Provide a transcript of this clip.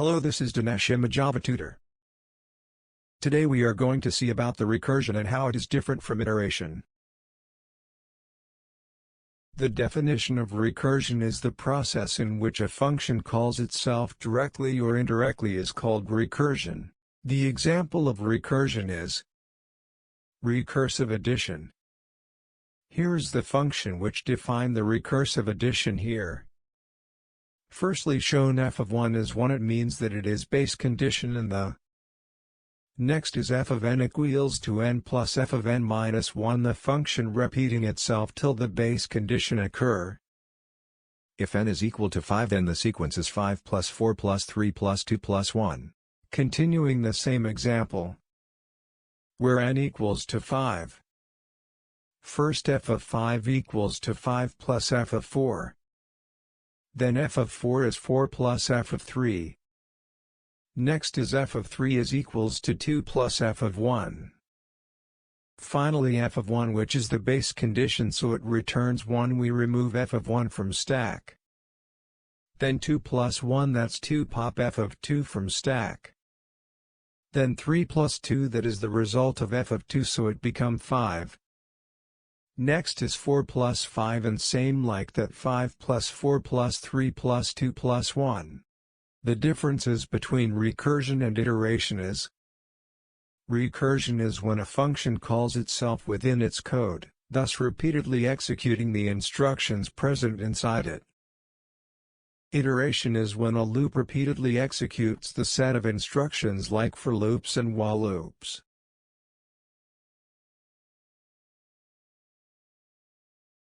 Hello, this is Dhanesh. I'm a Java tutor. Today we are going to see about the recursion and how it is different from iteration. The definition of recursion is the process in which a function calls itself directly or indirectly is called recursion. The example of recursion is recursive addition. Here is the function which define the recursive addition here. Firstly, shown f of 1 is 1, it means that it is base condition in the. Next is f of n equals to n plus f of n minus 1, the function repeating itself till the base condition occur. If n is equal to 5, then the sequence is 5 plus 4 plus 3 plus 2 plus 1. Continuing the same example, where n equals to 5. First f of 5 equals to 5 plus f of 4. Then f of 4 is 4 plus f of 3. Next is f of 3 is equals to 2 plus f of 1. Finally f of 1, which is the base condition, so it returns 1, we remove f of 1 from stack. Then 2 plus 1, that's 2, pop f of 2 from stack. Then 3 plus 2, that is the result of f of 2, so it become 5. Next is 4 plus 5, and same like that, 5 plus 4 plus 3 plus 2 plus 1. The differences between recursion and iteration is: recursion is when a function calls itself within its code, thus repeatedly executing the instructions present inside it. Iteration is when a loop repeatedly executes the set of instructions like for loops and while loops.